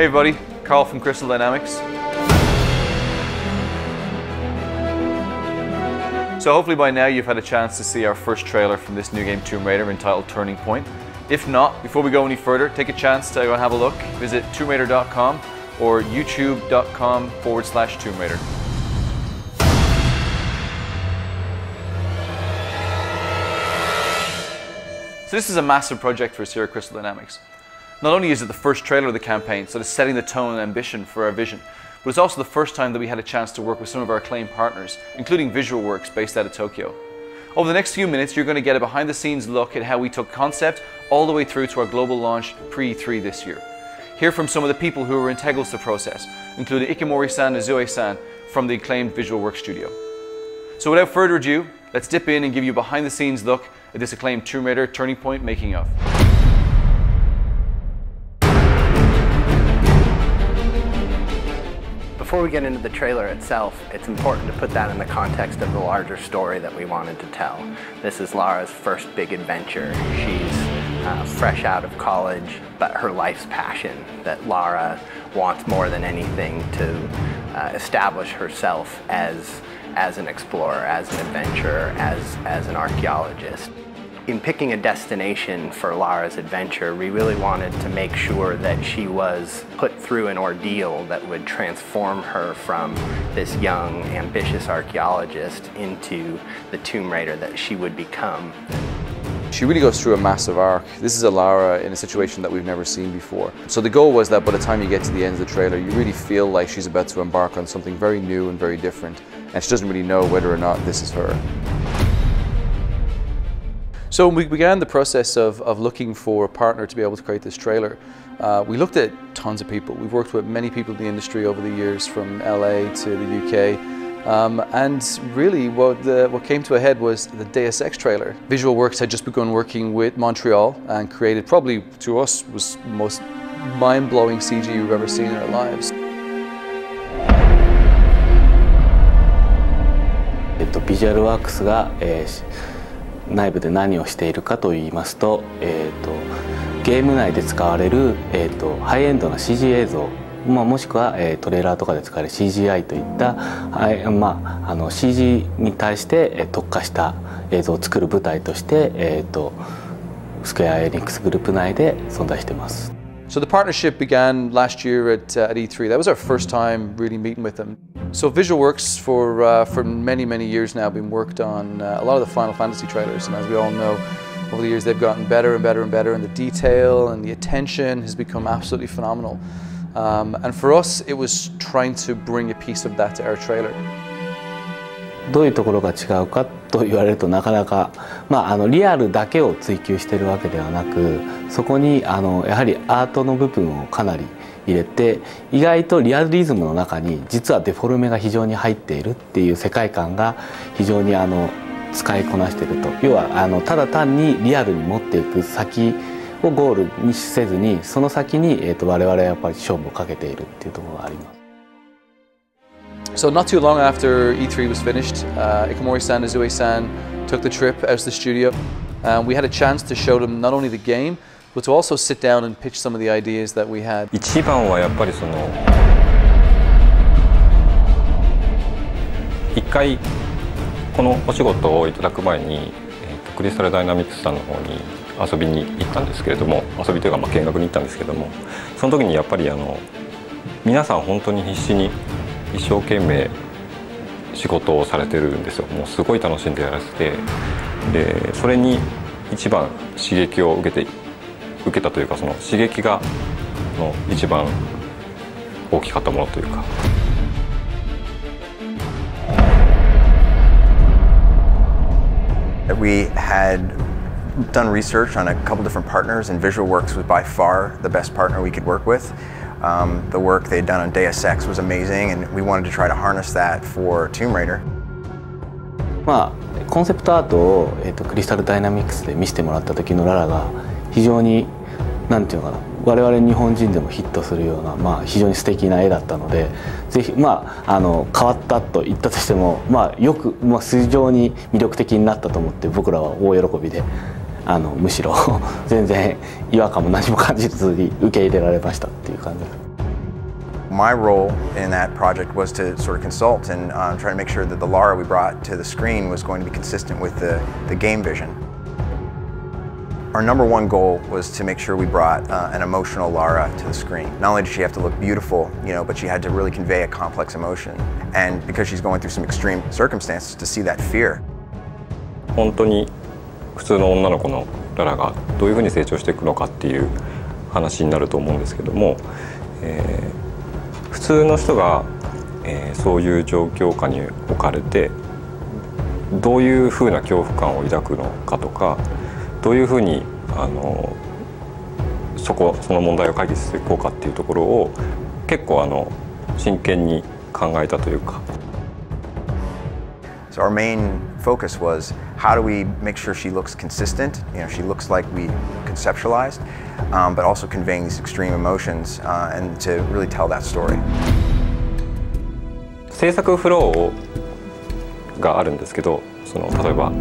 Hey everybody, Carl from Crystal Dynamics. So hopefully by now you've had a chance to see our first trailer from this new game Tomb Raider entitled Turning Point. If not, before we go any further, take a chance to go and have a look. Visit TombRaider.com or youtube.com/Tomb Raider. So this is a massive project for us here at Crystal Dynamics. Not only is it the first trailer of the campaign, so it's setting the tone and ambition for our vision, but it's also the first time that we had a chance to work with some of our acclaimed partners, including Visual Works based out of Tokyo. Over the next few minutes, you're going to get a behind-the-scenes look at how we took concept all the way through to our global launch pre-E3 this year. Hear from some of the people who were integral to the process, including Ikamori-san and Zoe-san from the acclaimed Visual Works studio. So without further ado, let's dip in and give you a behind-the-scenes look at this acclaimed Tomb Raider Turning Point making of. Before we get into the trailer itself, it's important to put that in the context of the larger story that we wanted to tell. This is Lara's first big adventure. She's fresh out of college, but her life's passion, that Lara wants more than anything to establish herself as an explorer, as an adventurer, as an archaeologist. In picking a destination for Lara's adventure, we really wanted to make sure that she was put through an ordeal that would transform her from this young, ambitious archaeologist into the Tomb Raider that she would become. She really goes through a massive arc. This is a Lara in a situation that we've never seen before. So the goal was that by the time you get to the end of the trailer, you really feel like she's about to embark on something very new and very different, and she doesn't really know whether or not this is her. So we began the process of looking for a partner to be able to create this trailer. We looked at tons of people. We've worked with many people in the industry over the years, from LA to the UK. And really what came to a head was the Deus Ex trailer. Visual Works had just begun working with Montreal and created, probably to us, was the most mind-blowing CG we've ever seen in our lives. Visual Works が内部で何をしているかといいますと、ゲーム内で使われる、ハイエンドな CG 映像、もしくは、トレーラーとかで使われる CGI といった、CG に対して、特化した映像を作る舞台として、スクエア・エニックスグループ内で存在しています。So the partnership began last year at E3. That was our first time really meeting with them. So Visual Works for many years now been worked on a lot of the Final Fantasy trailers, and as we all know, over the years they've gotten better and better and better, and the detail and the attention has become absolutely phenomenal. And for us, it was trying to bring a piece of that to our trailer. どういうところが違うかと言われるとなかなか、リアルだけを追求しているわけではなく、そこにやはりアートの部分をかなり入れて、意外とリアリズムの中に実はデフォルメが非常に入っているっていう世界観が非常に使いこなしていると。要はただ単にリアルに持っていく先をゴールにせずに、その先に我々はやっぱり勝負をかけているっていうところがあります。So not too long after E3 was finished, Ikamori-san and Zoe-san took the trip out to the studio. We had a chance to show them not only the game, but to also sit down and pitch some of the ideas that we had. 一番はやっぱり一回このお仕事をいただく前に、クリスタルダイナミクスさんの方に遊びに行ったんですけれども、遊びというか見学に行ったんですけども、その時にやっぱり皆さん本当に必死に一生懸命仕事をされてるんですよ。もうすごい楽しんでやらせて、でそれに一番刺激を受けたというか、その刺激が一番大きかったものというか。We had done research on a couple different partners, and Visual Works was by far the best partner we could work with. The work they'd done on Deus Ex was amazing, and we wanted to try to harness that for Tomb Raider. コンセプトアートを、クリスタルダイナミクスで見せてもらった時のララが非常に何て言うのかな、我々日本人でもヒットするような、非常に素敵な絵だったので、ぜひ変わったと言ったとしても、よく、非常に魅力的になったと思って、僕らは大喜びでむしろ全然違和感も何も感じずに受け入れられましたっていう感じです。My role in that project was to sort of consult and try to make sure that the Lara we brought to the screen was going to be consistent with the game vision. Our number one goal was to make sure we brought an emotional Lara to the screen. Not only did she have to look beautiful, but she had to really convey a complex emotion. And because she's going through some extreme circumstances, to see that fear. 本当に普通の女の子のララがどういうふうに成長していくのかっていう話になると思うんですけども、普通の人が、そういう状況下に置かれてどういうふうな恐怖感を抱くのかとか、どういうふうにその問題を解決していこうかっていうところを結構真剣に考えたというか。So our main focus was how do we make sure she looks consistent, she looks like we conceptualized, but also conveying these extreme emotions and to really tell that story. 制作フローがあるんですけど、例えば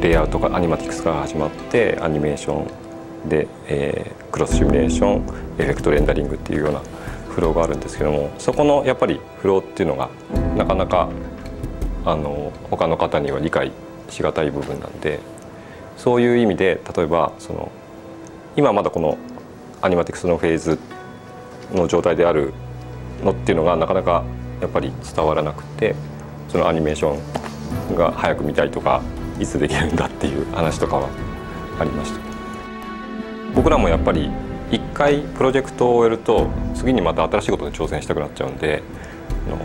レイアウトがアニマティクスから始まってアニメーションで、クロスシミュレーション、エフェクトレンダリングっていうようなフローがあるんですけども、そこのやっぱりフローっていうのがなかなか他の方には理解しがたい部分なんで、そういう意味で例えば今まだこのアニマティクスのフェーズの状態であるのっていうのがなかなかやっぱり伝わらなくて、そのアニメーションが早く見たいとかいつできるんだっていう話とかはありました。僕らもやっぱり一回プロジェクトを終えると次にまた新しいことに挑戦したくなっちゃうんで、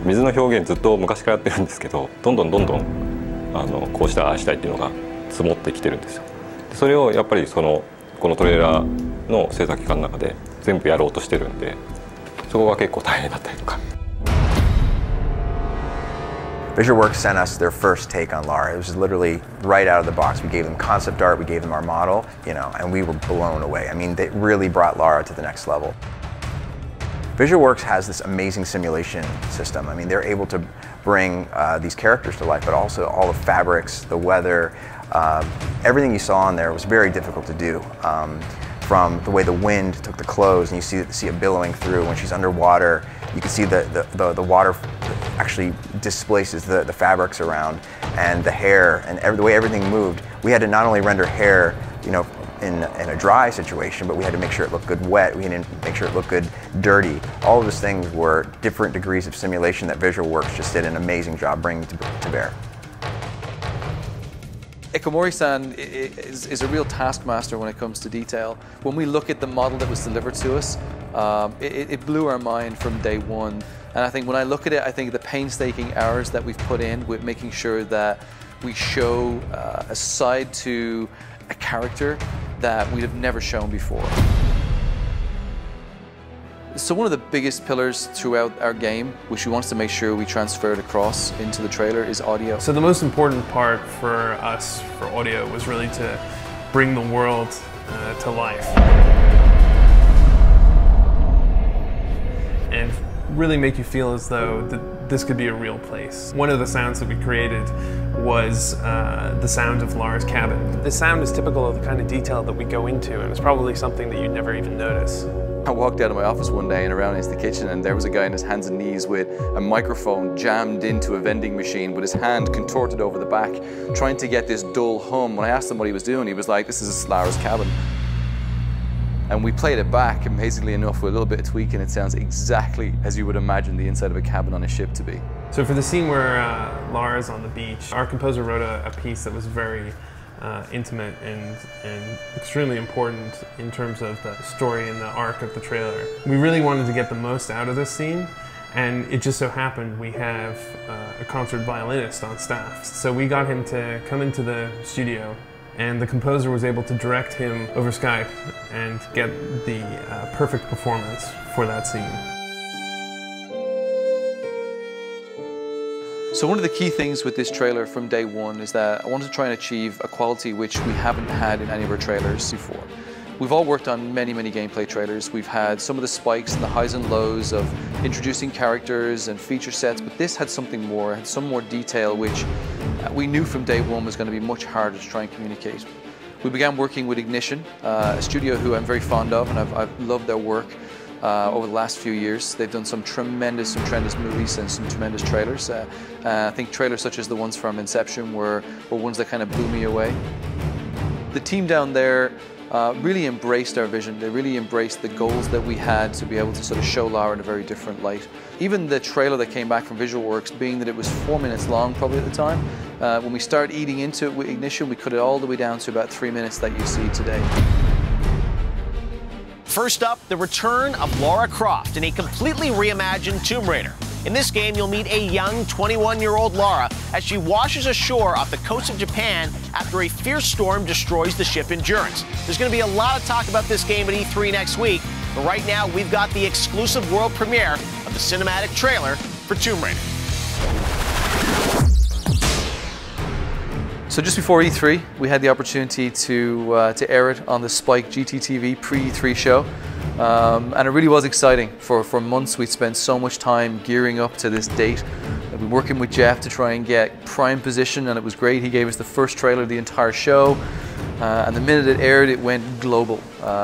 水の表現ずっと昔からやってるんですけど、どんどんこうしたああしたいっていうのが積もってきてるんですよ。それをやっぱりこのトレーラーの制作期間の中で全部やろうとしてるんで、そこが結構大変だったりとか。VisualWorks sent us their first take on Lara. It was literally right out of the box. We gave them concept art, we gave them our model, and we were blown away. I mean, they really brought Lara to the next level. VisualWorks has this amazing simulation system. I mean, they're able to bring these characters to life, but also all the fabrics, the weather, everything you saw in there was very difficult to do. From the way the wind took the clothes, and you see it billowing through when she's underwater. You can see the water actually displaces the fabrics around, and the hair, and the way everything moved. We had to not only render hair, in a dry situation, but we had to make sure it looked good wet. We had to make sure it looked good dirty. All of those things were different degrees of simulation that VisualWorks just did an amazing job bringing to bear. Ikomori-san is a real taskmaster when it comes to detail. When we look at the model that was delivered to us, it blew our mind from day one. And I think when I look at it, I think the painstaking hours that we've put in with making sure that we show a side to a character that we'd have never shown before. So one of the biggest pillars throughout our game, which we wanted to make sure we transferred across into the trailer, is audio. So the most important part for us for audio was really to bring the world to life. And really make you feel as though this could be a real place. One of the sounds that we created was the sound of Lara's cabin. The sound is typical of the kind of detail that we go into, and it's probably something that you'd never even notice. I walked out of my office one day and around into the kitchen, and there was a guy on his hands and knees with a microphone jammed into a vending machine with his hand contorted over the back, trying to get this dull hum. When I asked him what he was doing, he was like, "This is Lara's cabin." And we played it back, amazingly enough, with a little bit of tweaking, it sounds exactly as you would imagine the inside of a cabin on a ship to be. So for the scene where Lara's on the beach, our composer wrote a piece that was very intimate and extremely important in terms of the story and the arc of the trailer. We really wanted to get the most out of this scene, and it just so happened we have a concert violinist on staff. So we got him to come into the studio, and the composer was able to direct him over Skype and get the perfect performance for that scene. So one of the key things with this trailer from day one is that I wanted to try and achieve a quality which we haven't had in any of our trailers before. We've all worked on many gameplay trailers. We've had some of the spikes and the highs and lows of introducing characters and feature sets, but this had something more, had some more detail which we knew from day one was going to be much harder to try and communicate. We began working with Ignition, a studio who I'm very fond of, and I've loved their work. over the last few years. They've done some tremendous movies and some tremendous trailers. I think trailers such as the ones from Inception were ones that kind of blew me away. The team down there really embraced our vision. They really embraced the goals that we had to be able to sort of show Lara in a very different light. Even the trailer that came back from Visual Works, being that it was 4 minutes long probably at the time, when we started eating into it with Ignition, we cut it all the way down to about 3 minutes that you see today. First up, the return of Lara Croft in a completely reimagined Tomb Raider. In this game, you'll meet a young 21-year-old Lara as she washes ashore off the coast of Japan after a fierce storm destroys the ship Endurance. There's going to be a lot of talk about this game at E3 next week, but right now we've got the exclusive world premiere of the cinematic trailer for Tomb Raider. So just before E3, we had the opportunity to air it on the Spike GTTV pre-E3 show. And it really was exciting. For months we'd spent so much time gearing up to this date. We've been working with Jeff to try and get prime position, and it was great. He gave us the first trailer of the entire show, and the minute it aired, it went global.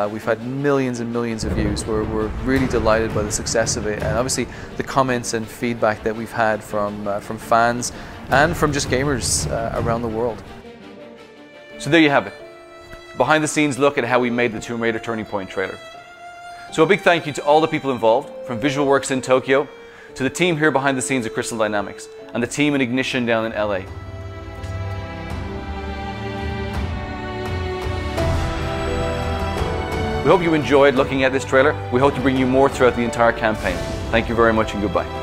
We've had millions and millions of views. We're really delighted by the success of it, and obviously the comments and feedback that we've had from fans and from just gamers around the world. So there you have it. Behind the scenes look at how we made the Tomb Raider Turning Point trailer. So a big thank you to all the people involved, from Visual Works in Tokyo, to the team here behind the scenes at Crystal Dynamics, and the team in Ignition down in LA. We hope you enjoyed looking at this trailer. We hope to bring you more throughout the entire campaign. Thank you very much and goodbye.